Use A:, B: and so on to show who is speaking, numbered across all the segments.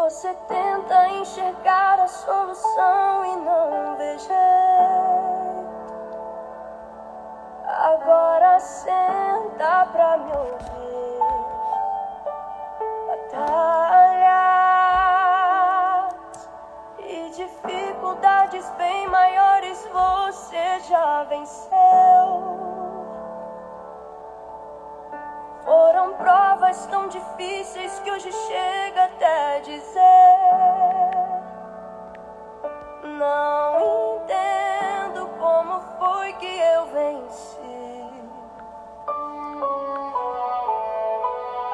A: Você tenta enxergar a solução e não vê jeito. Agora senta pra me ouvir. Batalhas e dificuldades bem maiores você já venceu. Foram provas tão difíceis que hoje chega até dizer: não entendo como foi que eu venci.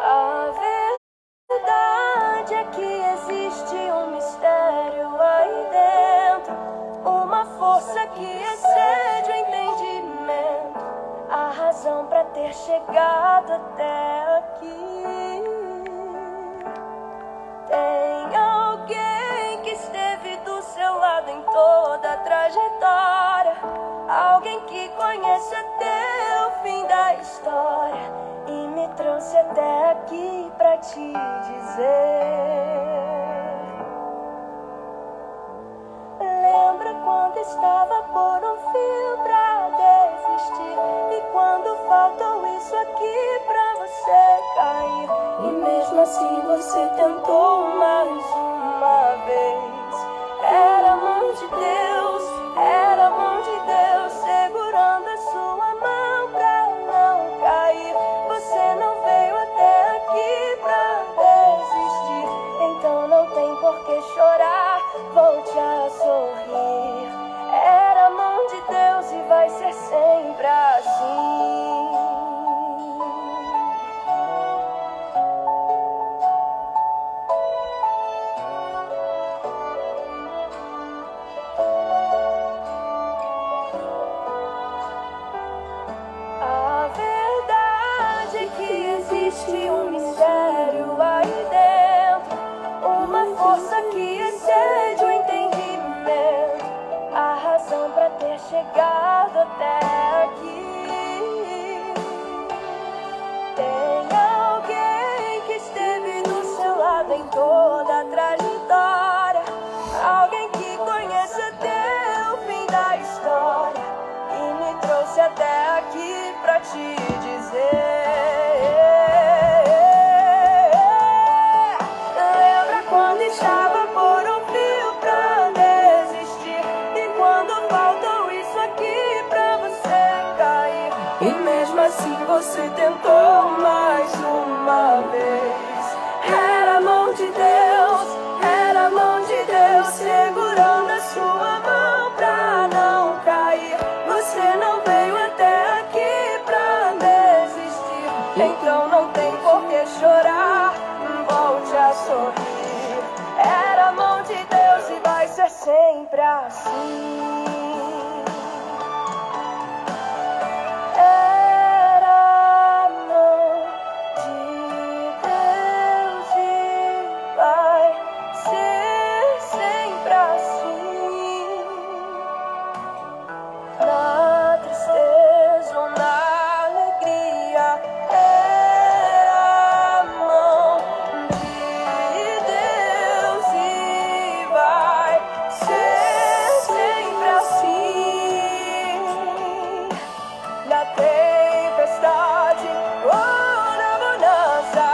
A: A verdade é que existe um mistério aí dentro, uma força que excede o entendimento, a razão pra ter chegado até aqui. Tem alguém que esteve do seu lado em toda a trajetória, alguém que conhece até o fim da história e me trouxe até aqui pra te dizer: lembra quando estava por um fio pra desistir, e quando faltou isso aqui pra você cair, e mesmo assim você tentou mais uma vez. Era a mão de Deus, era a mão de Deus segurando a sua mão pra não cair. Você não veio até aqui pra desistir, então não tem por que chorar, volte a sorrir. Era a mão de Deus e vai ser sempre assim. A verdade é que existe um mistério aí dentro, uma força que excede o entendimento, a razão pra ter chegado até aqui. Tem alguém que esteve do seu lado em toda a trajetória, alguém que conhece até o fim da história e me trouxe até aqui pra te dizer: lembra quando estava por um fio pra desistir, e quando faltou isso aqui pra você cair, e mesmo assim você tentou mais uma vez. Era a mão de Deus, era a mão de Deus segurando a sua mão pra não cair. Você não veio até aqui pra desistir, então não tem por que chorar, volte a sorrir. Era a mão de Deus e vai ser sempre assim. Era a mão de Deus e vai ser sempre assim. Na tristeza ou na alegria, era a mão de Deus e vai ser sempre assim. Na tempestade ou na bonança,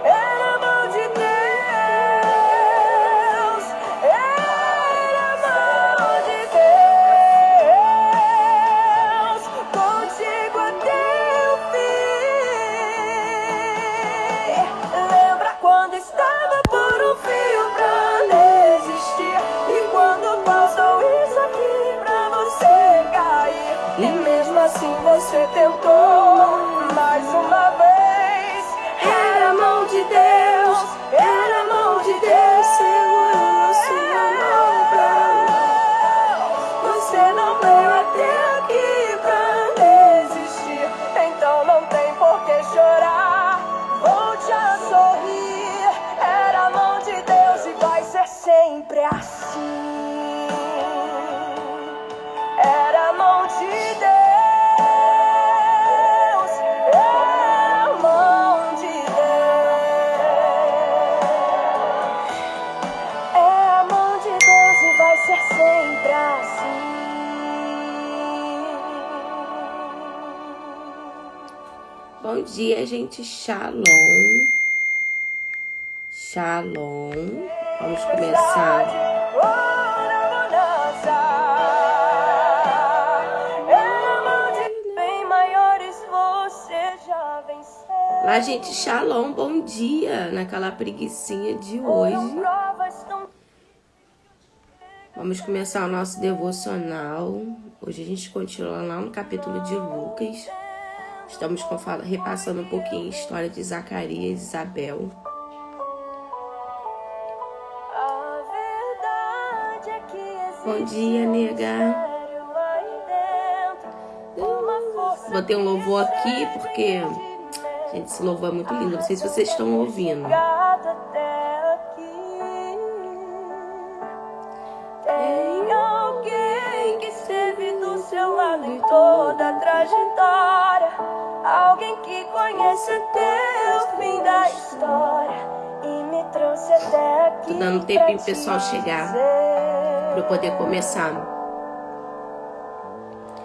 A: era a mão de Deus, era a mão de Deus, contigo até o fim. Lembra quando estava por um fio pra desistir, e quando faltou isso aqui pra você cair, e mesmo assim você tentou mais uma vez. Era a mão de Deus, era a mão de Deus segurando a sua mão pra você não veio até aqui pra desistir, então não tem por que chorar, volte a sorrir. Era a mão de Deus e vai ser sempre assim. Era a mão de Deus.
B: dia, gente. Shalom. Shalom. Vamos começar. Lá, gente, shalom, bom dia. Naquela preguicinha de hoje. Vamos começar o nosso devocional. Hoje a gente continua lá no capítulo de Lucas. Estamos repassando um pouquinho a história de Zacarias e Isabel. Bom dia, nega. Botei um louvor aqui porque, gente, esse louvor é muito lindo. Não sei se vocês estão ouvindo. Tem alguém que esteve do seu lado em toda a trajetória. Alguém que conhece até o fim da história e me trouxe até aqui. Tô dando um tempinho pro pessoal chegar pra eu poder começar.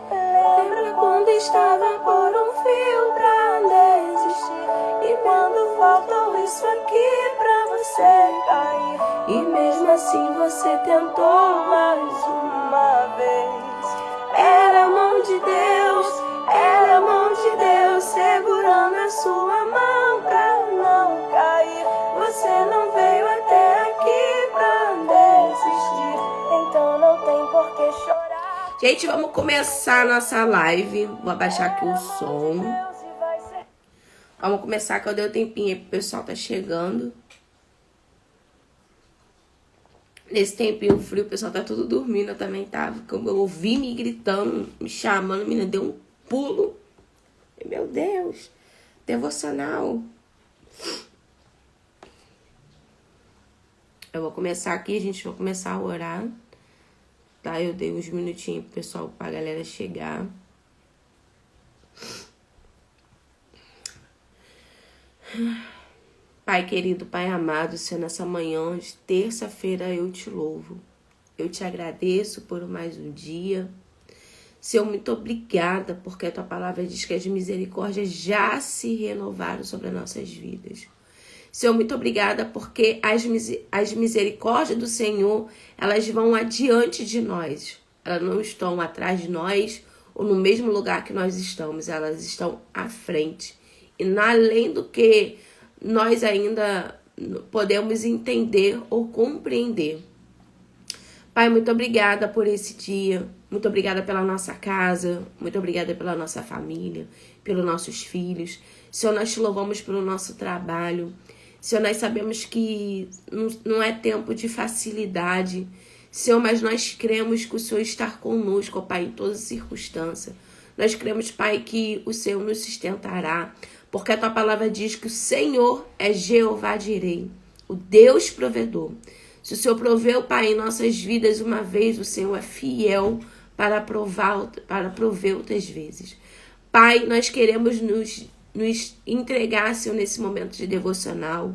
B: Lembra quando estava por um fio pra desistir? E quando faltou isso aqui pra você cair? E mesmo assim você tentou mais uma vez. Era a mão de Deus. Era a mão de Deus segurando a sua mão pra não cair. Você não veio até aqui pra desistir, então não tem por que chorar. Gente, vamos começar a nossa live. Vou abaixar aqui o som. Vamos começar, que eu dei um tempinho aí pro pessoal tá chegando. Nesse tempinho frio, o pessoal tá tudo dormindo. Eu também tava. Como eu ouvi me gritando, me chamando, a menina deu um pulo. Meu Deus, devocional. Eu vou começar aqui, a gente vai começar a orar. Tá, eu dei uns minutinhos pro pessoal, pra galera chegar. Pai querido, Pai amado, Senhor, nessa manhã de terça-feira eu te louvo. Eu te agradeço por mais um dia. Senhor, muito obrigada, porque a tua palavra diz que as misericórdias já se renovaram sobre as nossas vidas. Senhor, muito obrigada, porque as misericórdias do Senhor, elas vão adiante de nós. Elas não estão atrás de nós ou no mesmo lugar que nós estamos, elas estão à frente. E além do que nós ainda podemos entender ou compreender. Pai, muito obrigada por esse dia. Muito obrigada pela nossa casa. Muito obrigada pela nossa família, pelos nossos filhos. Senhor, nós te louvamos pelo nosso trabalho. Senhor, nós sabemos que não é tempo de facilidade. Senhor, mas nós cremos que o Senhor está conosco, ó Pai, em todas as circunstâncias. Nós cremos, Pai, que o Senhor nos sustentará. Porque a tua palavra diz que o Senhor é Jeová Jireh, o Deus provedor. Se o Senhor proveu, Pai, em nossas vidas uma vez, o Senhor é fiel para prover outras vezes. Pai, nós queremos nos entregar, Senhor, nesse momento de devocional.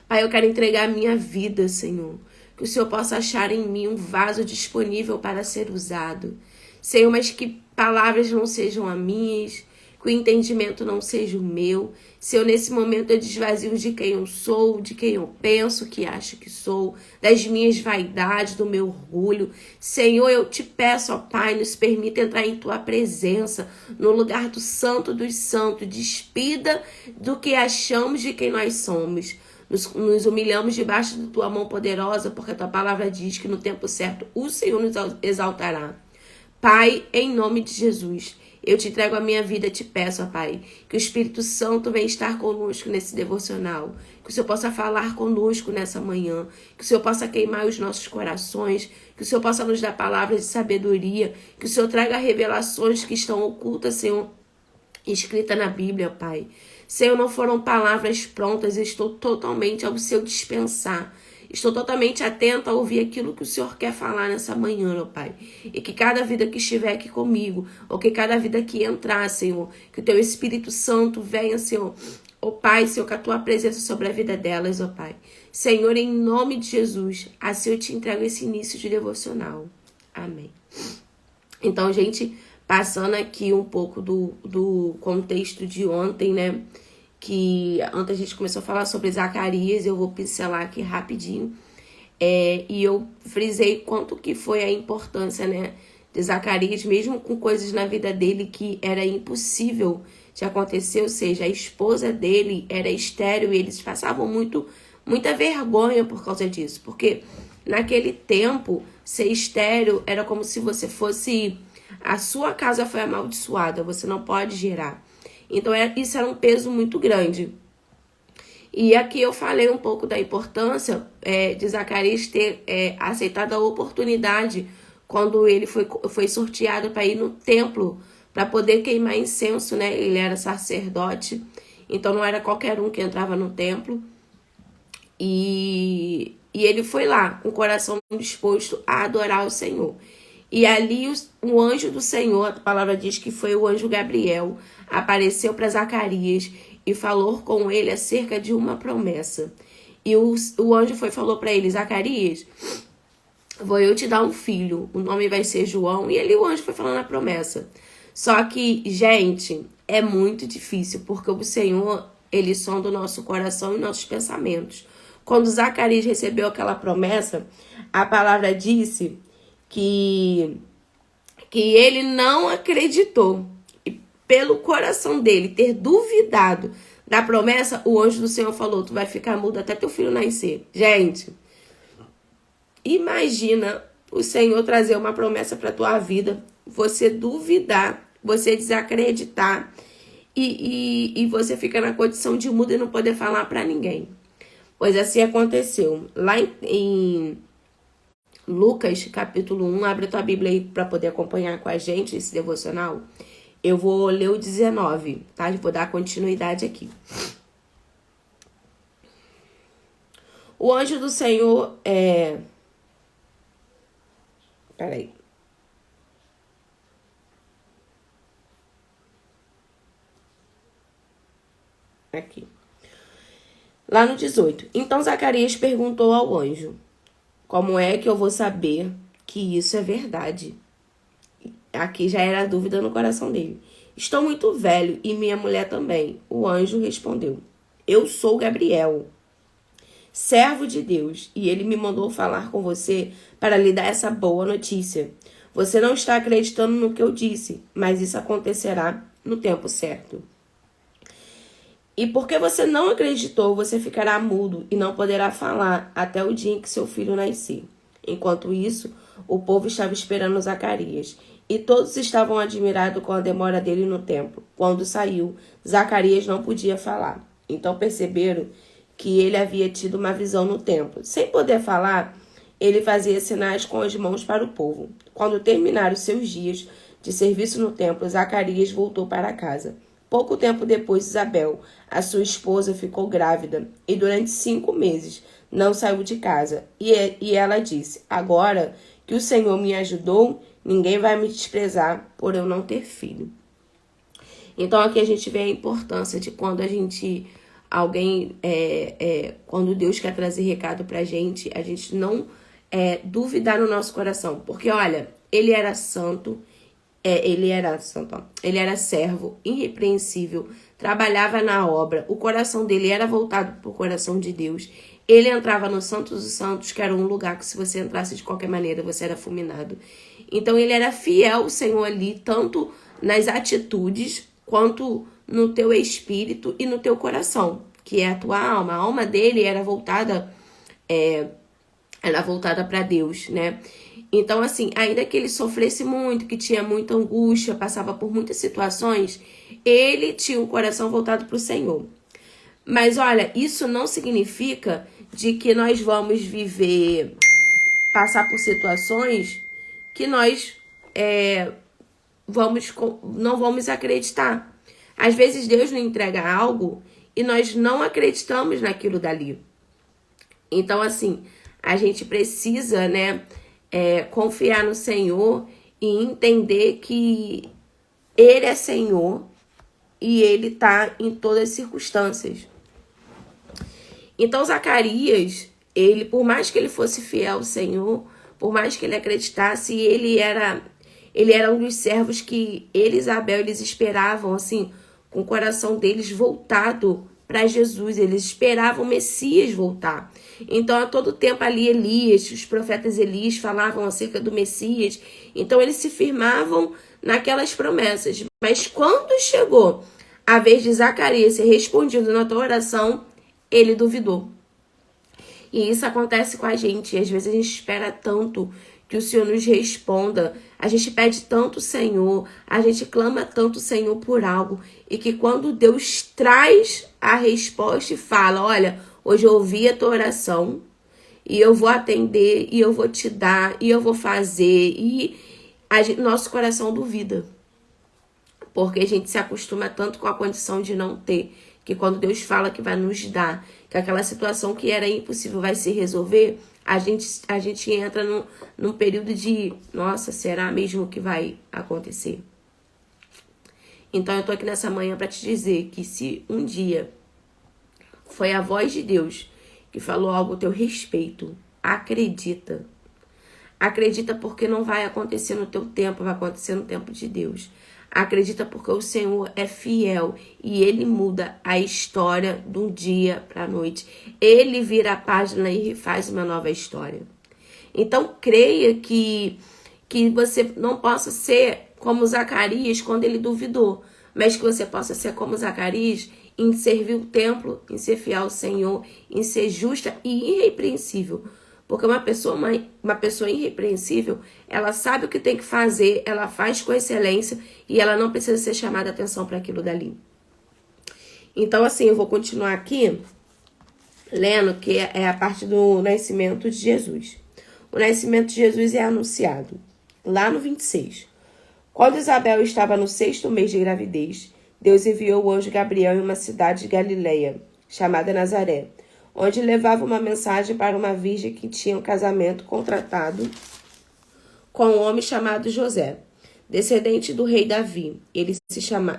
B: Pai, eu quero entregar a minha vida, Senhor. Que o Senhor possa achar em mim um vaso disponível para ser usado. Senhor, mas que palavras não sejam as minhas, que o entendimento não seja o meu. Senhor, nesse momento eu desvazio de quem eu sou, de quem eu penso que acho que sou, das minhas vaidades, do meu orgulho. Senhor, eu te peço, ó Pai, nos permita entrar em tua presença, no lugar do santo dos santos, despida do que achamos de quem nós somos. Nos humilhamos debaixo da tua mão poderosa, porque a tua palavra diz que no tempo certo o Senhor nos exaltará. Pai, em nome de Jesus, eu te entrego a minha vida, te peço, ó Pai, que o Espírito Santo venha estar conosco nesse devocional, que o Senhor possa falar conosco nessa manhã, que o Senhor possa queimar os nossos corações, que o Senhor possa nos dar palavras de sabedoria, que o Senhor traga revelações que estão ocultas, Senhor, escritas na Bíblia, Pai. Senhor, não foram palavras prontas, eu estou totalmente ao seu dispensar. Estou totalmente atenta a ouvir aquilo que o Senhor quer falar nessa manhã, ó Pai. E que cada vida que estiver aqui comigo, ou que cada vida que entrar, Senhor, que o Teu Espírito Santo venha, Senhor, ó Pai, Senhor, com a Tua presença sobre a vida delas, ó Pai. Senhor, em nome de Jesus, assim eu te entrego esse início de devocional. Amém. Então, gente, passando aqui um pouco do contexto de ontem, né? Que ontem a gente começou a falar sobre Zacarias, eu vou pincelar aqui rapidinho. E eu frisei quanto que foi a importância, né, de Zacarias, mesmo com coisas na vida dele que era impossível de acontecer, ou seja, a esposa dele era estéril e eles passavam muita vergonha por causa disso, porque naquele tempo ser estéril era como se você fosse, a sua casa foi amaldiçoada, você não pode gerar. Então isso era um peso muito grande. E aqui eu falei um pouco da importância de Zacarias ter aceitado a oportunidade quando ele foi sorteado para ir no templo para poder queimar incenso, né? Ele era sacerdote, então não era qualquer um que entrava no templo. E ele foi lá com o coração disposto a adorar o Senhor. E ali o anjo do Senhor, a palavra diz que foi o anjo Gabriel, apareceu para Zacarias e falou com ele acerca de uma promessa. E o anjo falou para ele: Zacarias, vou eu te dar um filho, o nome vai ser João. E ali o anjo foi falando a promessa. Só que, gente, é muito difícil, porque o Senhor, ele sonda o nosso coração e nossos pensamentos. Quando Zacarias recebeu aquela promessa, a palavra disse que ele não acreditou. E pelo coração dele ter duvidado da promessa, o anjo do Senhor falou: tu vai ficar mudo até teu filho nascer. Gente, imagina o Senhor trazer uma promessa para tua vida, você duvidar, você desacreditar e você fica na condição de mudo e não poder falar para ninguém. Pois assim aconteceu. Lá em Lucas, capítulo 1, abre tua Bíblia aí para poder acompanhar com a gente esse devocional. Eu vou ler o 19, tá? Eu vou dar continuidade aqui. O anjo do Senhor Peraí. Aqui. Lá no 18. Então Zacarias perguntou ao anjo: como é que eu vou saber que isso é verdade? Aqui já era a dúvida no coração dele. Estou muito velho e minha mulher também. O anjo respondeu: eu sou Gabriel, servo de Deus, e ele me mandou falar com você para lhe dar essa boa notícia. Você não está acreditando no que eu disse, mas isso acontecerá no tempo certo. E porque você não acreditou, você ficará mudo e não poderá falar até o dia em que seu filho nascer. Enquanto isso, o povo estava esperando Zacarias, e todos estavam admirados com a demora dele no templo. Quando saiu, Zacarias não podia falar. Então perceberam que ele havia tido uma visão no templo. Sem poder falar, ele fazia sinais com as mãos para o povo. Quando terminaram seus dias de serviço no templo, Zacarias voltou para casa. Pouco tempo depois, Isabel, a sua esposa, ficou grávida e durante 5 meses não saiu de casa. E ela disse: agora que o Senhor me ajudou, ninguém vai me desprezar por eu não ter filho. Então aqui a gente vê a importância de quando quando Deus quer trazer recado pra gente, a gente não duvidar no nosso coração. Porque olha, ele era santo, ele era servo, irrepreensível, trabalhava na obra, o coração dele era voltado para o coração de Deus. Ele entrava no Santos dos Santos, que era um lugar que se você entrasse de qualquer maneira, você era fulminado. Então ele era fiel ao Senhor ali, tanto nas atitudes, quanto no teu espírito e no teu coração, que é a tua alma. A alma dele era voltada para Deus, né? Então, assim, ainda que ele sofresse muito, que tinha muita angústia, passava por muitas situações, ele tinha um coração voltado para o Senhor. Mas, olha, isso não significa de que nós vamos passar por situações que nós não vamos acreditar. Às vezes Deus nos entrega algo e nós não acreditamos naquilo dali. Então, assim, a gente precisa, né, confiar no Senhor e entender que Ele é Senhor e Ele tá em todas as circunstâncias. Então, Zacarias, por mais que ele fosse fiel ao Senhor, por mais que ele acreditasse, ele Ele era um dos servos que ele e Isabel, eles esperavam, assim, com o coração deles voltado para Jesus. Eles esperavam o Messias voltar. Então, a todo tempo ali, Elias, os profetas Elias falavam acerca do Messias. Então, eles se firmavam naquelas promessas. Mas quando chegou a vez de Zacarias ser respondido na tua oração, ele duvidou. E isso acontece com a gente. Às vezes a gente espera tanto que o Senhor nos responda. A gente pede tanto o Senhor, a gente clama tanto o Senhor por algo. E que quando Deus traz a resposta e fala, olha, hoje eu ouvi a tua oração e eu vou atender, e eu vou te dar, e eu vou fazer. E nosso coração duvida. Porque a gente se acostuma tanto com a condição de não ter, que quando Deus fala que vai nos dar, que aquela situação que era impossível vai se resolver, a gente entra num período de, nossa, será mesmo que vai acontecer? Então eu tô aqui nessa manhã para te dizer que se um dia foi a voz de Deus que falou algo a teu respeito, acredita. Acredita porque não vai acontecer no teu tempo, vai acontecer no tempo de Deus. Acredita porque o Senhor é fiel e Ele muda a história de um dia para a noite. Ele vira a página e faz uma nova história. Então creia que você não possa ser como Zacarias quando ele duvidou, mas que você possa ser como Zacarias em servir o templo, em ser fiel ao Senhor, em ser justa e irrepreensível. Porque uma pessoa irrepreensível, ela sabe o que tem que fazer, ela faz com excelência e ela não precisa ser chamada a atenção para aquilo dali. Então, assim, eu vou continuar aqui lendo, que é a parte do nascimento de Jesus. O nascimento de Jesus é anunciado lá no 26. Quando Isabel estava no 6º mês de gravidez, Deus enviou o anjo Gabriel em uma cidade de Galileia, chamada Nazaré, onde levava uma mensagem para uma virgem que tinha um casamento contratado com um homem chamado José, descendente do rei Davi.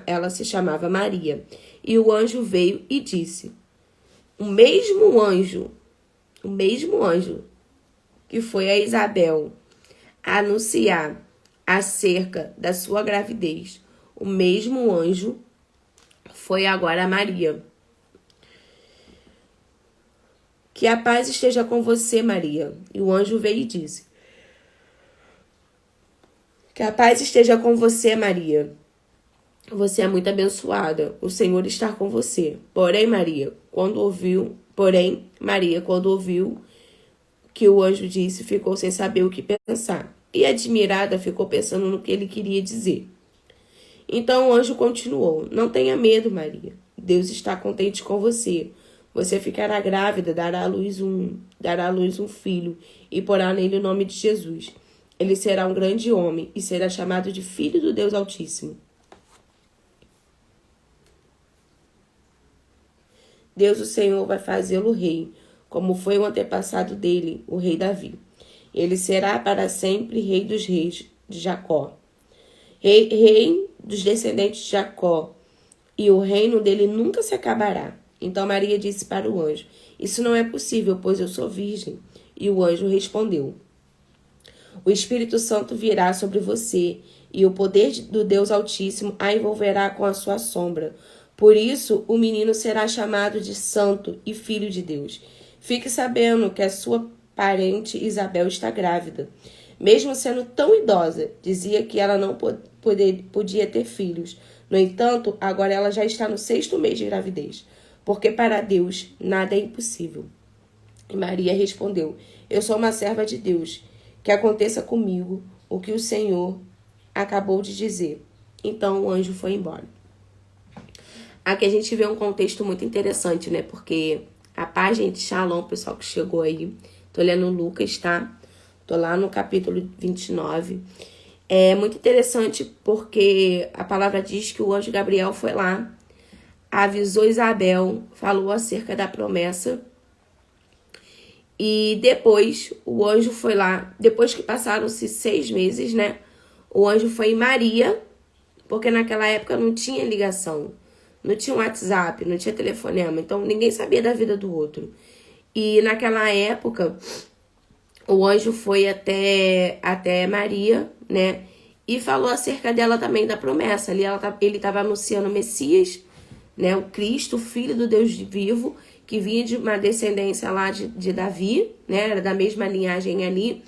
B: Ela se chamava Maria. E o anjo veio e disse, o mesmo anjo que foi a Isabel anunciar acerca da sua gravidez, o mesmo anjo foi agora a Maria. Que a paz esteja com você, Maria. E o anjo veio e disse, que a paz esteja com você, Maria. Você é muito abençoada. O Senhor está com você. Porém, Maria, quando ouviu que o anjo disse, ficou sem saber o que pensar. E admirada, ficou pensando no que ele queria dizer. Então o anjo continuou, não tenha medo, Maria. Deus está contente com você. Você ficará grávida, dará à luz um filho e porá nele o nome de Jesus. Ele será um grande homem e será chamado de Filho do Deus Altíssimo. Deus, o Senhor, vai fazê-lo rei, como foi o antepassado dele, o rei Davi. Ele será para sempre rei dos reis de Jacó, rei dos descendentes de Jacó, e o reino dele nunca se acabará. Então Maria disse para o anjo, isso não é possível, pois eu sou virgem. E o anjo respondeu, o Espírito Santo virá sobre você, e o poder do Deus Altíssimo a envolverá com a sua sombra. Por isso, o menino será chamado de Santo e Filho de Deus. Fique sabendo que a sua parente Isabel está grávida. Mesmo sendo tão idosa, dizia que ela não podia ter filhos. No entanto, agora ela já está no 6º mês de gravidez. Porque para Deus nada é impossível. E Maria respondeu, eu sou uma serva de Deus, que aconteça comigo o que o Senhor acabou de dizer. Então o anjo foi embora. Aqui a gente vê um contexto muito interessante, né? Porque a paz, gente, shalom, pessoal que chegou aí. Tô lendo Lucas, tá? Tô lá no capítulo 29. É muito interessante porque a palavra diz que o anjo Gabriel foi lá, avisou Isabel, falou acerca da promessa. E depois o anjo foi lá, depois que passaram-se 6 meses, né? O anjo foi em Maria, porque naquela época não tinha ligação, não tinha WhatsApp, não tinha telefonema, então ninguém sabia da vida do outro. E naquela época, o anjo foi até Maria, né? e falou acerca dela também da promessa. Ali ele estava anunciando o Messias, né, o Cristo, o Filho do Deus vivo, que vinha de uma descendência lá de Davi, né, era da mesma linhagem ali.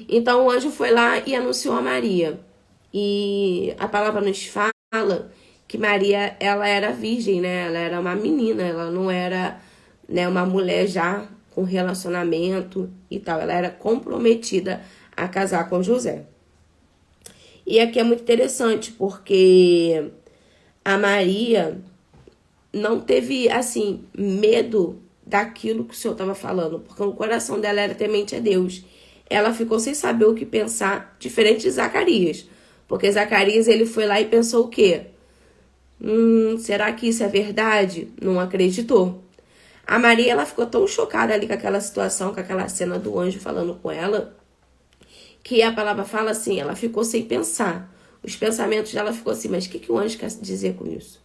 B: Então o anjo foi lá e anunciou a Maria. E a palavra nos fala que Maria, ela era virgem, né? Ela era uma menina, ela não era, né, uma mulher já com relacionamento e tal. Ela era comprometida a casar com José. E aqui é muito interessante, porque a Maria não teve, assim, medo daquilo que o Senhor estava falando, porque o coração dela era temente a Deus. Ela ficou sem saber o que pensar, diferente de Zacarias. Porque Zacarias, ele foi lá e pensou o quê? Será que isso é verdade? Não acreditou. A Maria, ela ficou tão chocada ali com aquela situação, com aquela cena do anjo falando com ela, que a palavra fala assim, ela ficou sem pensar. Os pensamentos dela ficou assim, mas o que o anjo quer dizer com isso?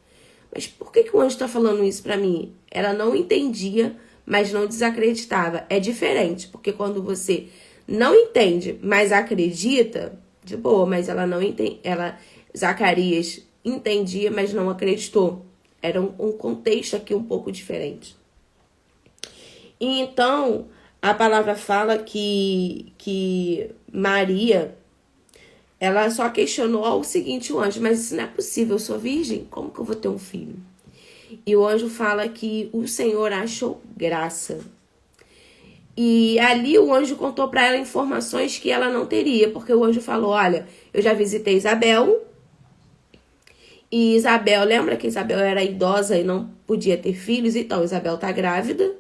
B: Mas por que o anjo está falando isso para mim? Ela não entendia, mas não desacreditava. É diferente, porque quando você não entende, mas acredita, de boa, mas ela não entende. Zacarias entendia, mas não acreditou. Era um contexto aqui um pouco diferente. E então, a palavra fala que Maria, ela só questionou o seguinte, o anjo, mas isso não é possível, eu sou virgem, como que eu vou ter um filho? E o anjo fala que o Senhor achou graça. E ali o anjo contou para ela informações que ela não teria, porque o anjo falou, olha, eu já visitei Isabel, e Isabel, lembra que Isabel era idosa e não podia ter filhos, então Isabel tá grávida.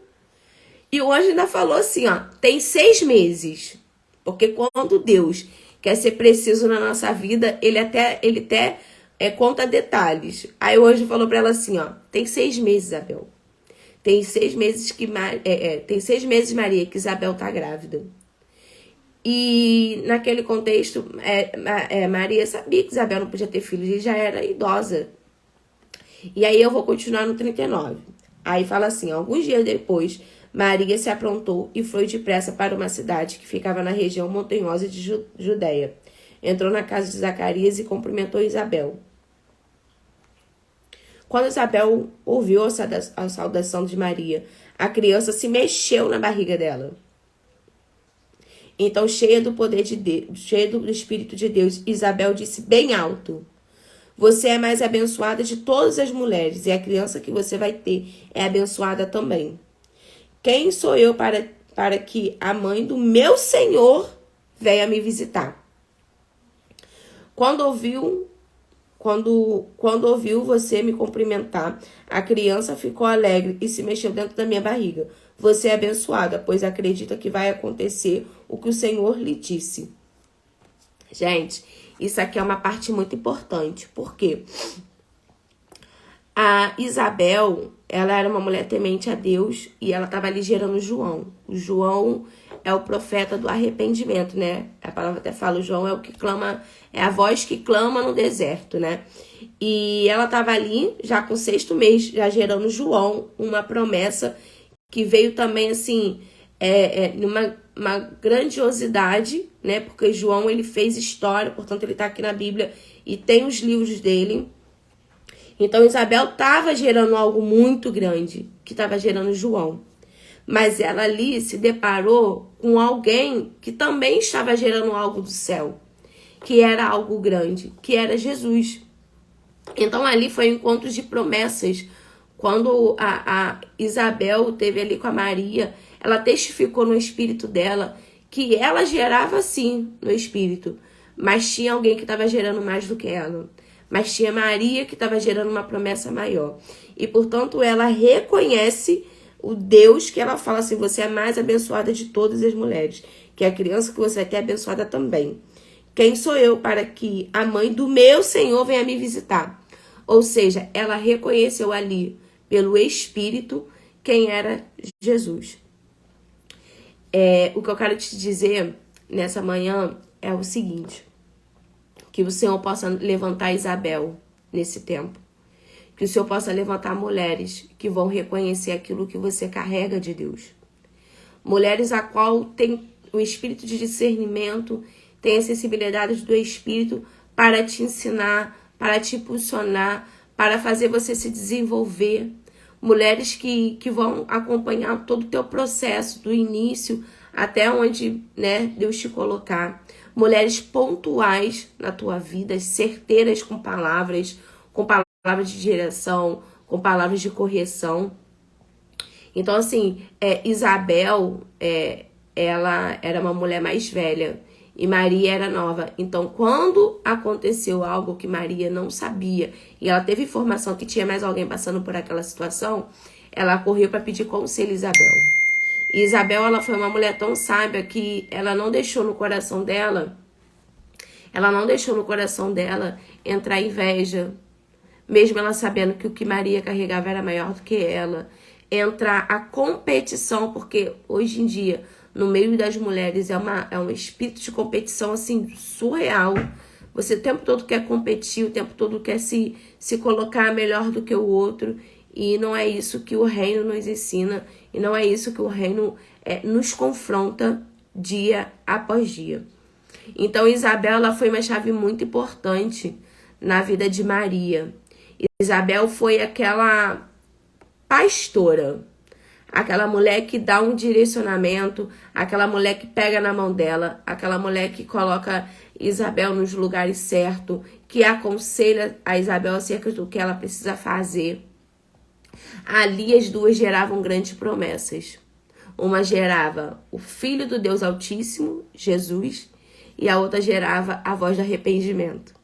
B: E o anjo ainda falou assim, ó, tem 6 meses, porque quando Deus quer ser preciso na nossa vida, ele até conta detalhes. Aí o anjo falou para ela assim, ó, tem 6 meses, Isabel. Tem 6 meses tem 6 meses, Maria, que Isabel tá grávida. E naquele contexto, Maria sabia que Isabel não podia ter filhos e já era idosa. E aí eu vou continuar no 39. Aí fala assim, alguns dias depois, Maria se aprontou e foi depressa para uma cidade que ficava na região montanhosa de Judeia. Entrou na casa de Zacarias e cumprimentou Isabel. Quando Isabel ouviu a saudação de Maria, a criança se mexeu na barriga dela. Então, cheia do poder de Deus, cheia do Espírito de Deus, Isabel disse bem alto, você é mais abençoada de todas as mulheres, e a criança que você vai ter é abençoada também. Quem sou eu para que a mãe do meu Senhor venha me visitar? Quando ouviu você me cumprimentar, a criança ficou alegre e se mexeu dentro da minha barriga. Você é abençoada, pois acredita que vai acontecer o que o Senhor lhe disse. Gente, isso aqui é uma parte muito importante. Por quê? A Isabel, ela era uma mulher temente a Deus e ela estava ali gerando João. O João é o profeta do arrependimento, né? A palavra até fala, o João é o que clama, é a voz que clama no deserto, né? E ela estava ali, já com o 6º mês, já gerando João, uma promessa que veio também, assim, numa grandiosidade, né? Porque João, ele fez história, portanto, ele está aqui na Bíblia e tem os livros dele. Então, Isabel estava gerando algo muito grande, que estava gerando João. Mas ela ali se deparou com alguém que também estava gerando algo do céu, que era algo grande, que era Jesus. Então, ali foi um encontro de promessas. Quando a Isabel teve ali com a Maria, ela testificou no espírito dela que ela gerava sim no espírito, mas tinha alguém que estava gerando mais do que ela. Mas tinha Maria que estava gerando uma promessa maior. E, portanto, ela reconhece o Deus que ela fala assim, você é a mais abençoada de todas as mulheres, que a criança que você vai ter é abençoada também. Quem sou eu para que a mãe do meu Senhor venha me visitar? Ou seja, ela reconheceu ali, pelo Espírito, quem era Jesus. O que eu quero te dizer nessa manhã é o seguinte, que o Senhor possa levantar Isabel nesse tempo. Que o Senhor possa levantar mulheres que vão reconhecer aquilo que você carrega de Deus. Mulheres a qual tem o espírito de discernimento, tem a sensibilidade do Espírito para te ensinar, para te impulsionar, para fazer você se desenvolver. Mulheres que vão acompanhar todo o teu processo, do início até onde, né, Deus te colocar. Mulheres pontuais na tua vida, certeiras com palavras de direção, com palavras de correção. Então, assim, Isabel, ela era uma mulher mais velha e Maria era nova. Então, quando aconteceu algo que Maria não sabia e ela teve informação que tinha mais alguém passando por aquela situação, ela correu para pedir conselho a Isabel. E Isabel, ela foi uma mulher tão sábia que ela não deixou no coração dela entrar inveja, mesmo ela sabendo que o que Maria carregava era maior do que ela, entrar a competição, porque hoje em dia, no meio das mulheres, é um espírito de competição, assim, surreal. Você o tempo todo quer competir, o tempo todo quer se colocar melhor do que o outro, e não é isso que o reino nos ensina, e não é isso que o reino nos confronta dia após dia. Então, Isabel, ela foi uma chave muito importante na vida de Maria. Isabel foi aquela pastora, aquela mulher que dá um direcionamento, aquela mulher que pega na mão dela, aquela mulher que coloca Isabel nos lugares certos, que aconselha a Isabel acerca do que ela precisa fazer. Ali as duas geravam grandes promessas. Uma gerava o Filho do Deus Altíssimo, Jesus, e a outra gerava a voz do arrependimento.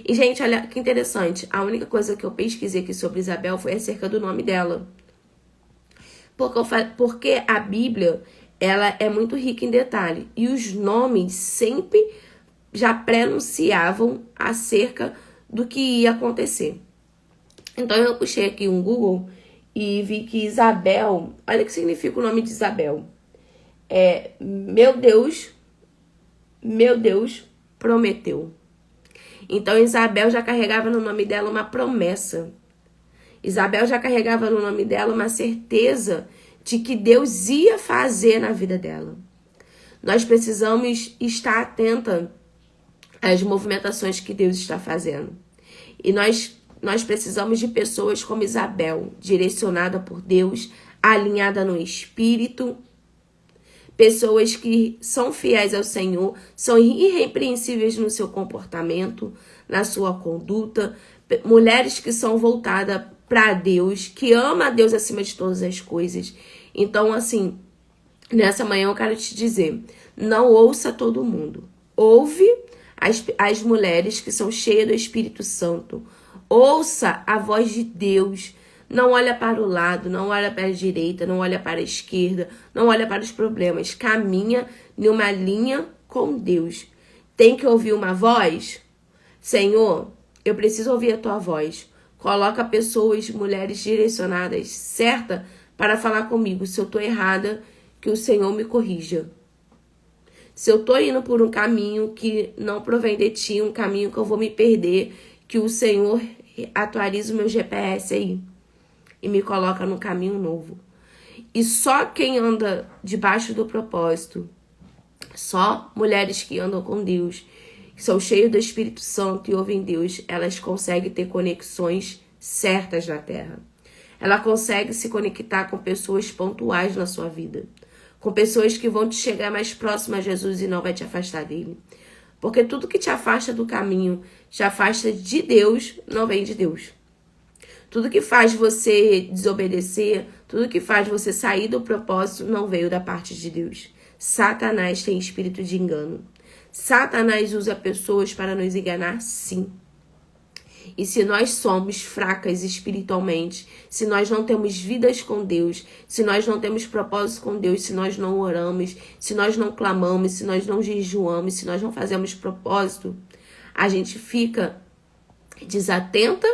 B: E, gente, olha que interessante. A única coisa que eu pesquisei aqui sobre Isabel foi acerca do nome dela. Porque a Bíblia, ela é muito rica em detalhe. E os nomes sempre já prenunciavam acerca do que ia acontecer. Então, eu puxei aqui um Google e vi que Isabel... Olha o que significa o nome de Isabel. Meu Deus prometeu. Então, Isabel já carregava no nome dela uma promessa. Isabel já carregava no nome dela uma certeza de que Deus ia fazer na vida dela. Nós precisamos estar atenta às movimentações que Deus está fazendo. E nós precisamos de pessoas como Isabel, direcionada por Deus, alinhada no Espírito. Pessoas que são fiéis ao Senhor, são irrepreensíveis no seu comportamento, na sua conduta. Mulheres que são voltadas para Deus, que ama a Deus acima de todas as coisas. Então, assim, nessa manhã eu quero te dizer, não ouça todo mundo. Ouve as mulheres que são cheias do Espírito Santo. Ouça a voz de Deus. Não olha para o lado, não olha para a direita, não olha para a esquerda, não olha para os problemas. Caminha em uma linha com Deus. Tem que ouvir uma voz? Senhor, eu preciso ouvir a tua voz. Coloca pessoas, mulheres direcionadas, certa, para falar comigo. Se eu estou errada, que o Senhor me corrija. Se eu estou indo por um caminho que não provém de ti, um caminho que eu vou me perder, que o Senhor atualize o meu GPS aí e me coloca no caminho novo. E só quem anda debaixo do propósito, só mulheres que andam com Deus, que são cheias do Espírito Santo e ouvem Deus, elas conseguem ter conexões certas na terra. Ela consegue se conectar com pessoas pontuais na sua vida, com pessoas que vão te chegar mais próximo a Jesus e não vai te afastar dele. Porque tudo que te afasta do caminho, te afasta de Deus, não vem de Deus. Tudo que faz você desobedecer, tudo que faz você sair do propósito, não veio da parte de Deus. Satanás tem espírito de engano. Satanás usa pessoas para nos enganar, sim. E se nós somos fracas espiritualmente, se nós não temos vidas com Deus, se nós não temos propósito com Deus, se nós não oramos, se nós não clamamos, se nós não jejuamos, se nós não fazemos propósito, a gente fica desatenta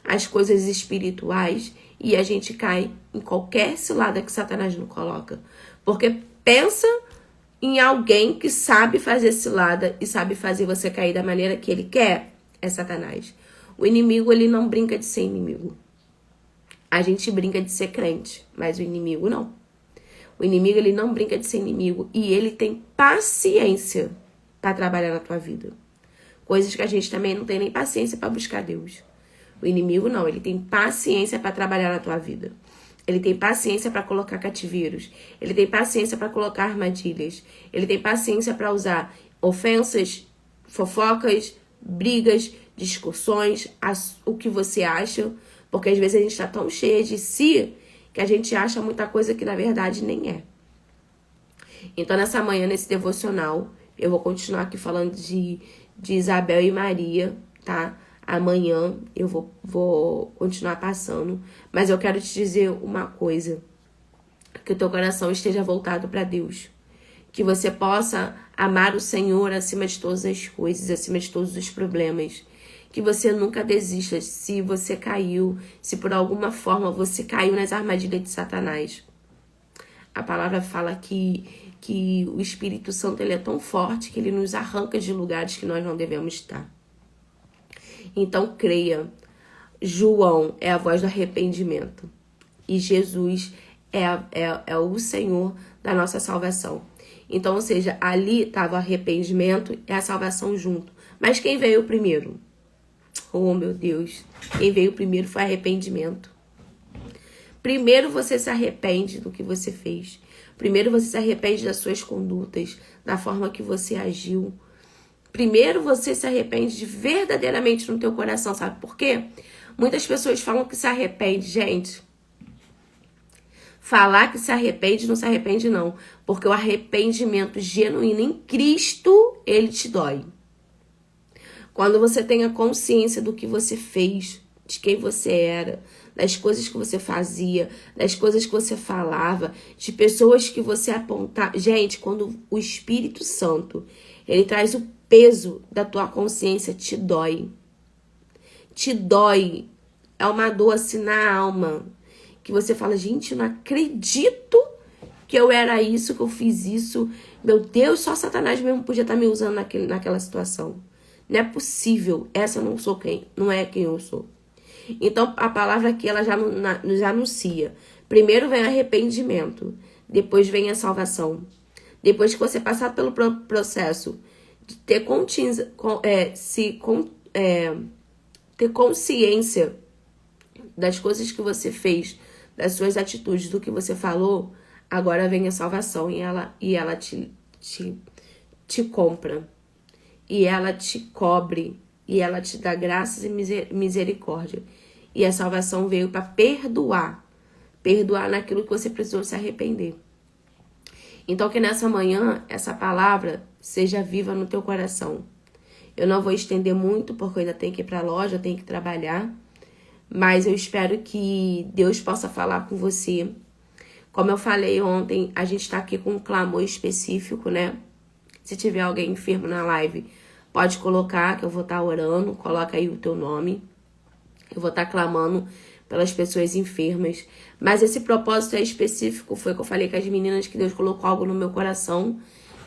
B: às coisas espirituais e a gente cai em qualquer cilada que Satanás nos coloca. Porque pensa em alguém que sabe fazer cilada e sabe fazer você cair da maneira que ele quer, é Satanás. O inimigo, ele não brinca de ser inimigo. A gente brinca de ser crente, mas o inimigo não. O inimigo, ele não brinca de ser inimigo e ele tem paciência para trabalhar na tua vida. Coisas que a gente também não tem nem paciência para buscar Deus. O inimigo não, ele tem paciência para trabalhar na tua vida. Ele tem paciência para colocar cativeiros. Ele tem paciência para colocar armadilhas. Ele tem paciência para usar ofensas, fofocas, brigas, discussões, o que você acha. Porque às vezes a gente está tão cheia de si que a gente acha muita coisa que na verdade nem é. Então nessa manhã, nesse devocional, eu vou continuar aqui falando de Isabel e Maria, tá? Amanhã eu vou continuar passando, mas eu quero te dizer uma coisa, que o teu coração esteja voltado para Deus, que você possa amar o Senhor acima de todas as coisas, acima de todos os problemas, que você nunca desista se você caiu, se por alguma forma você caiu nas armadilhas de Satanás. A palavra fala que o Espírito Santo ele é tão forte que ele nos arranca de lugares que nós não devemos estar. Então creia, João é a voz do arrependimento e Jesus é o Senhor da nossa salvação. Então, ou seja, ali estava o arrependimento e a salvação junto. Mas quem veio primeiro? Oh, meu Deus, quem veio primeiro foi arrependimento. Primeiro você se arrepende do que você fez. Primeiro você se arrepende das suas condutas, da forma que você agiu. Primeiro você se arrepende verdadeiramente no teu coração, sabe por quê? Muitas pessoas falam que se arrepende, gente. Falar que se arrepende não se arrepende não, porque o arrependimento genuíno em Cristo, ele te dói. Quando você tem a consciência do que você fez, de quem você era, das coisas que você fazia, das coisas que você falava, de pessoas que você apontava. Gente, quando o Espírito Santo, ele traz o peso da tua consciência, te dói. Te dói. É uma dor assim na alma. Que você fala, gente, eu não acredito que eu era isso, que eu fiz isso. Meu Deus, só Satanás mesmo podia estar me usando naquela situação. Não é possível. Essa não sou quem. Não é quem eu sou. Então, a palavra aqui, ela já nos anuncia. Primeiro vem arrependimento. Depois vem a salvação. Depois que você passar pelo processo de ter ter consciência das coisas que você fez, das suas atitudes, do que você falou, agora vem a salvação e ela te compra. E ela te cobre. E ela te dá graças e misericórdia. E a salvação veio para perdoar. Perdoar naquilo que você precisou se arrepender. Então que nessa manhã, essa palavra seja viva no teu coração. Eu não vou estender muito, porque eu ainda tenho que ir para a loja, eu tenho que trabalhar. Mas eu espero que Deus possa falar com você. Como eu falei ontem, a gente está aqui com um clamor específico, né? Se tiver alguém enfermo na live, pode colocar que eu vou estar orando. Coloca aí o teu nome. Eu vou estar clamando pelas pessoas enfermas. Mas esse propósito é específico. Foi que eu falei com as meninas que Deus colocou algo no meu coração.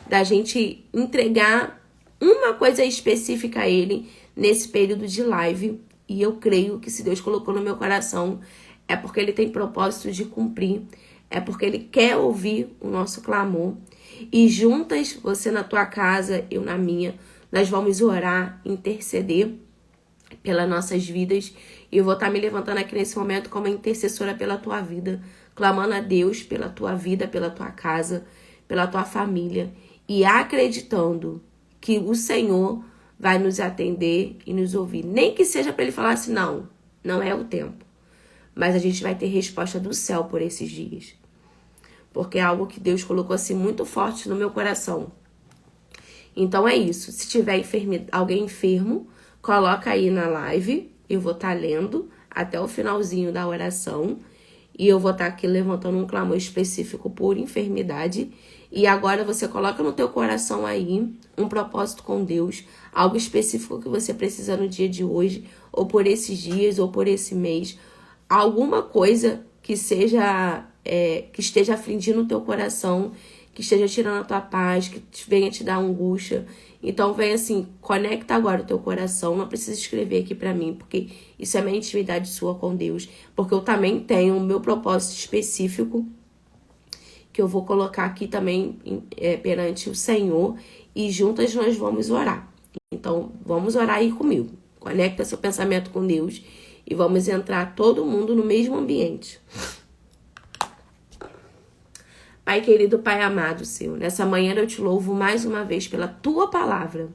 B: Da gente entregar uma coisa específica a Ele nesse período de live. E eu creio que se Deus colocou no meu coração, é porque Ele tem propósito de cumprir. É porque Ele quer ouvir o nosso clamor. E juntas, você na tua casa, eu na minha, nós vamos orar, interceder pelas nossas vidas. E eu vou estar me levantando aqui nesse momento como intercessora pela tua vida, clamando a Deus pela tua vida, pela tua casa, pela tua família. E acreditando que o Senhor vai nos atender e nos ouvir. Nem que seja para Ele falar assim, não é o tempo. Mas a gente vai ter resposta do céu por esses dias. Porque é algo que Deus colocou assim muito forte no meu coração. Então é isso. Se tiver alguém enfermo, coloca aí na live. Eu vou estar lendo até o finalzinho da oração. E eu vou estar aqui levantando um clamor específico por enfermidade. E agora você coloca no teu coração aí um propósito com Deus. Algo específico que você precisa no dia de hoje. Ou por esses dias, ou por esse mês. Alguma coisa que seja... que esteja afligindo o teu coração, que esteja tirando a tua paz, que venha te dar angústia. Então vem assim, conecta agora o teu coração, não precisa escrever aqui pra mim, porque isso é minha intimidade sua com Deus, porque eu também tenho o meu propósito específico, que eu vou colocar aqui também perante o Senhor e juntas nós vamos orar. Então, vamos orar aí comigo. Conecta seu pensamento com Deus e vamos entrar todo mundo no mesmo ambiente. Pai querido, Pai amado, Senhor, nessa manhã eu te louvo mais uma vez pela Tua palavra.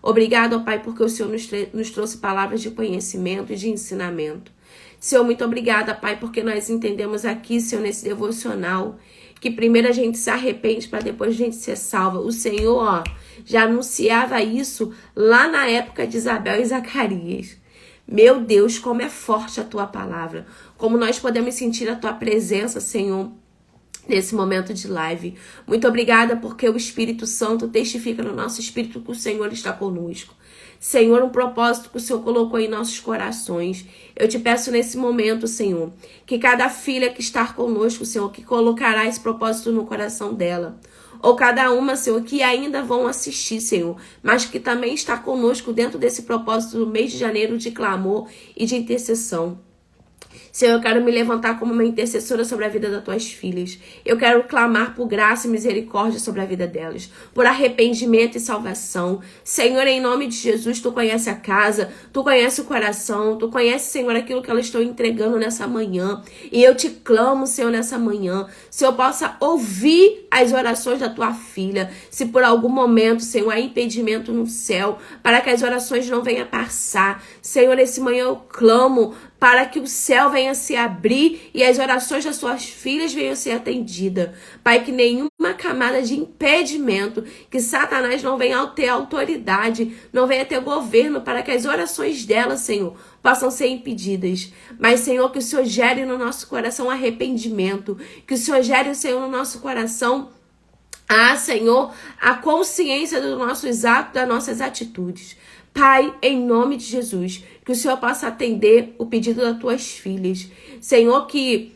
B: Obrigado, ó Pai, porque o Senhor nos trouxe palavras de conhecimento e de ensinamento. Senhor, muito obrigada, Pai, porque nós entendemos aqui, Senhor, nesse devocional, que primeiro a gente se arrepende para depois a gente ser salva. O Senhor, ó, já anunciava isso lá na época de Isabel e Zacarias. Meu Deus, como é forte a Tua palavra. Como nós podemos sentir a Tua presença, Senhor, nesse momento de live. Muito obrigada porque o Espírito Santo testifica no nosso espírito que o Senhor está conosco. Senhor, um propósito que o Senhor colocou em nossos corações. Eu te peço nesse momento, Senhor, que cada filha que está conosco, Senhor, que colocará esse propósito no coração dela, ou cada uma, Senhor, que ainda vão assistir, Senhor, mas que também está conosco dentro desse propósito do mês de janeiro de clamor e de intercessão. Senhor, eu quero me levantar como uma intercessora sobre a vida das tuas filhas. Eu quero clamar por graça e misericórdia sobre a vida delas, por arrependimento e salvação. Senhor, em nome de Jesus, tu conhece a casa, tu conhece o coração, tu conhece, Senhor, aquilo que elas estão entregando nessa manhã. E eu te clamo, Senhor, nessa manhã, se eu possa ouvir as orações da tua filha. Se por algum momento, Senhor, há impedimento no céu, para que as orações não venham passar. Senhor, nesse manhã eu clamo para que o céu venha se abrir e as orações das suas filhas venham ser atendidas. Pai, que nenhuma camada de impedimento, que Satanás não venha ter autoridade, não venha ter governo para que as orações delas, Senhor, possam ser impedidas. Mas, Senhor, que o Senhor gere no nosso coração arrependimento, que o Senhor gere, Senhor, no nosso coração Senhor, a consciência dos nossos atos, das nossas atitudes. Pai, em nome de Jesus, que o Senhor possa atender o pedido das tuas filhas. Senhor, que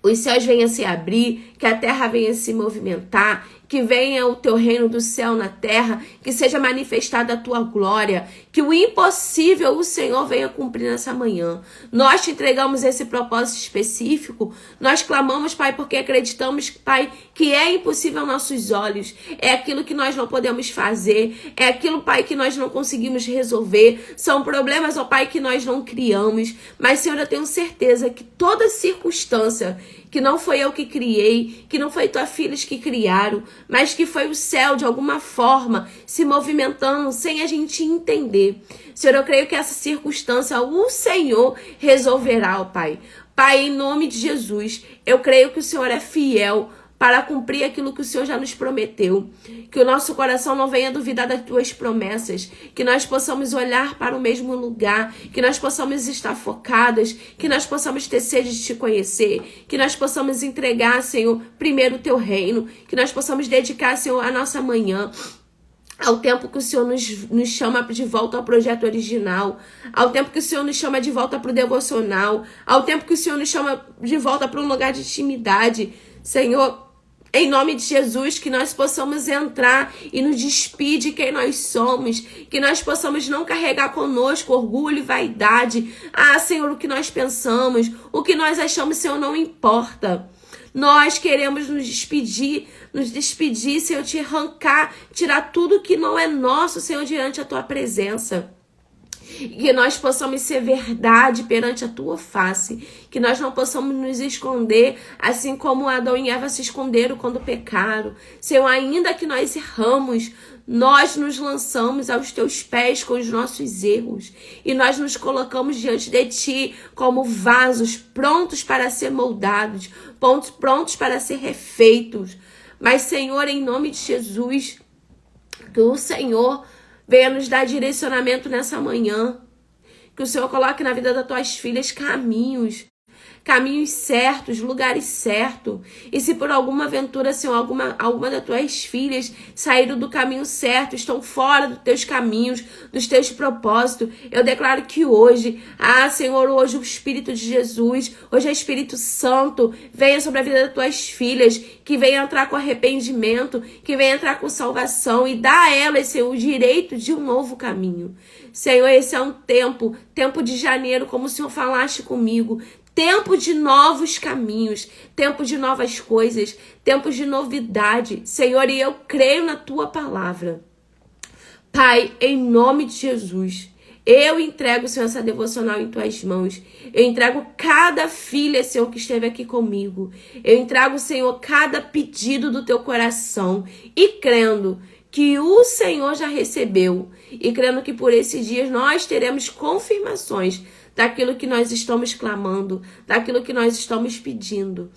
B: os céus venham se abrir, que a terra venha se movimentar, que venha o teu reino do céu na terra, que seja manifestada a tua glória, que o impossível o Senhor venha cumprir nessa manhã. Nós te entregamos esse propósito específico, nós clamamos, Pai, porque acreditamos, Pai, que é impossível aos nossos olhos, é aquilo que nós não podemos fazer, é aquilo, Pai, que nós não conseguimos resolver, são problemas, ó Pai, que nós não criamos, mas, Senhor, eu tenho certeza que toda circunstância que não foi eu que criei, que não foi tuas filhas que criaram, mas que foi o céu, de alguma forma, se movimentando sem a gente entender. Senhor, eu creio que essa circunstância o Senhor resolverá, ó Pai. Pai, em nome de Jesus, eu creio que o Senhor é fiel para cumprir aquilo que o Senhor já nos prometeu. Que o nosso coração não venha duvidar das tuas promessas. Que nós possamos olhar para o mesmo lugar. Que nós possamos estar focadas. Que nós possamos ter sede de te conhecer. Que nós possamos entregar, Senhor, primeiro o teu reino. Que nós possamos dedicar, Senhor, a nossa manhã ao tempo que o Senhor nos chama de volta ao projeto original, ao tempo que o Senhor nos chama de volta para o devocional, ao tempo que o Senhor nos chama de volta para um lugar de intimidade. Senhor, em nome de Jesus, que nós possamos entrar e nos despir de quem nós somos, que nós possamos não carregar conosco orgulho e vaidade. Senhor, o que nós pensamos, o que nós achamos, Senhor, não importa. Nós queremos nos despedir, Senhor, te arrancar, tirar tudo que não é nosso, Senhor, diante da tua presença. Que nós possamos ser verdade perante a tua face, que nós não possamos nos esconder, assim como Adão e Eva se esconderam quando pecaram. Senhor, ainda que nós erramos, nós nos lançamos aos teus pés com os nossos erros e nós nos colocamos diante de ti como vasos prontos para ser moldados, prontos para ser refeitos. Mas, Senhor, em nome de Jesus, que o Senhor venha nos dar direcionamento nessa manhã. Que o Senhor coloque na vida das tuas filhas caminhos certos, lugares certos. E se por alguma aventura, Senhor, alguma das tuas filhas saíram do caminho certo, estão fora dos teus caminhos, dos teus propósitos, eu declaro que hoje, Senhor, hoje o Espírito de Jesus, hoje o Espírito Santo, venha sobre a vida das tuas filhas, que venha entrar com arrependimento, que venha entrar com salvação e dá a elas, Senhor, o direito de um novo caminho. Senhor, esse é um tempo de janeiro, como o Senhor falaste comigo, tempo de novos caminhos, tempo de novas coisas, tempos de novidade. Senhor, e eu creio na tua palavra. Pai, em nome de Jesus, eu entrego, Senhor, essa devocional em tuas mãos. Eu entrego cada filha, Senhor, que esteve aqui comigo. Eu entrego, Senhor, cada pedido do teu coração. E crendo que o Senhor já recebeu. E crendo que por esses dias nós teremos confirmações daquilo que nós estamos clamando, daquilo que nós estamos pedindo.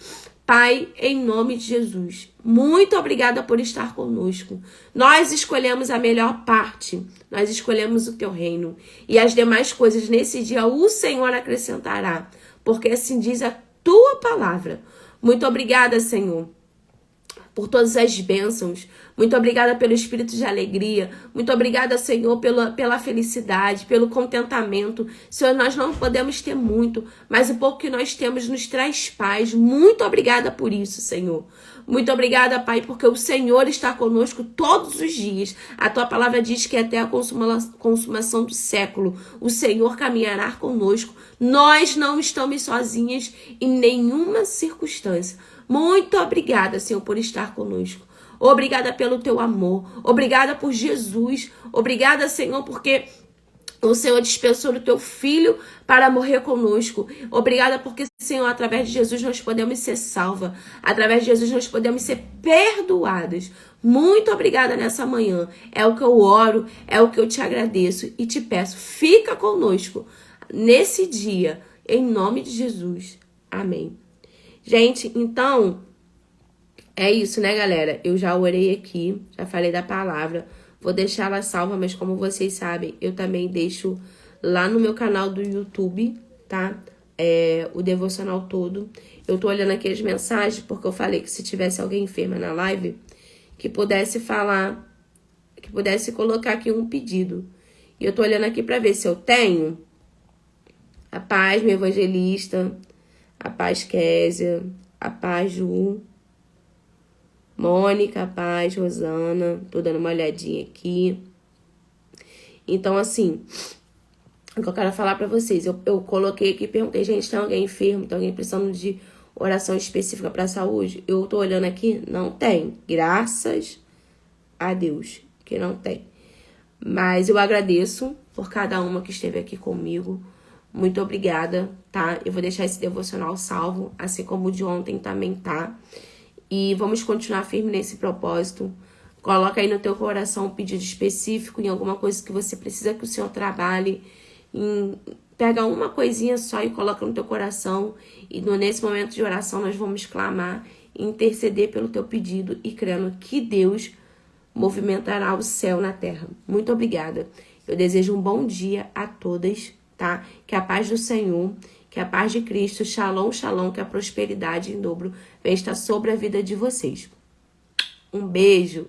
B: Pai, em nome de Jesus, muito obrigada por estar conosco. Nós escolhemos a melhor parte, nós escolhemos o teu reino. E as demais coisas nesse dia o Senhor acrescentará, porque assim diz a tua palavra. Muito obrigada, Senhor, por todas as bênçãos. Muito obrigada pelo espírito de alegria. Muito obrigada, Senhor, pela felicidade, pelo contentamento. Senhor, nós não podemos ter muito, mas o pouco que nós temos nos traz paz. Muito obrigada por isso, Senhor. Muito obrigada, Pai, porque o Senhor está conosco todos os dias. A tua palavra diz que até a consumação do século o Senhor caminhará conosco. Nós não estamos sozinhas em nenhuma circunstância. Muito obrigada, Senhor, por estar conosco. Obrigada pelo teu amor. Obrigada por Jesus. Obrigada, Senhor, porque o Senhor dispensou o teu filho para morrer conosco. Obrigada porque, Senhor, através de Jesus nós podemos ser salvas. Através de Jesus nós podemos ser perdoadas. Muito obrigada nessa manhã. É o que eu oro, é o que eu te agradeço e te peço. Fica conosco nesse dia, em nome de Jesus. Amém. Gente, então, é isso, né, galera? Eu já orei aqui, já falei da palavra. Vou deixar ela salva, mas como vocês sabem, eu também deixo lá no meu canal do YouTube, tá? O devocional todo. Eu tô olhando aqui as mensagens, porque eu falei que se tivesse alguém enferma na live, que pudesse falar, que pudesse colocar aqui um pedido. E eu tô olhando aqui pra ver se eu tenho. A paz, meu evangelista. A paz, Késia. A paz, Ju. Mônica, a paz, Rosana. Tô dando uma olhadinha aqui. Então, assim, o que eu quero falar pra vocês. Eu coloquei aqui, perguntei, gente, tem alguém enfermo? Tem alguém precisando de oração específica pra saúde? Eu tô olhando aqui, não tem. Graças a Deus que não tem. Mas eu agradeço por cada uma que esteve aqui comigo. Muito obrigada, tá? Eu vou deixar esse devocional salvo, assim como o de ontem também tá. E vamos continuar firme nesse propósito. Coloca aí no teu coração um pedido específico em alguma coisa que você precisa que o Senhor trabalhe. Pega uma coisinha só e coloca no teu coração. E nesse momento de oração nós vamos clamar, interceder pelo teu pedido e crendo que Deus movimentará o céu na terra. Muito obrigada. Eu desejo um bom dia a todas, tá? Que a paz do Senhor, que a paz de Cristo, shalom, shalom, que a prosperidade em dobro venha estar sobre a vida de vocês. Um beijo.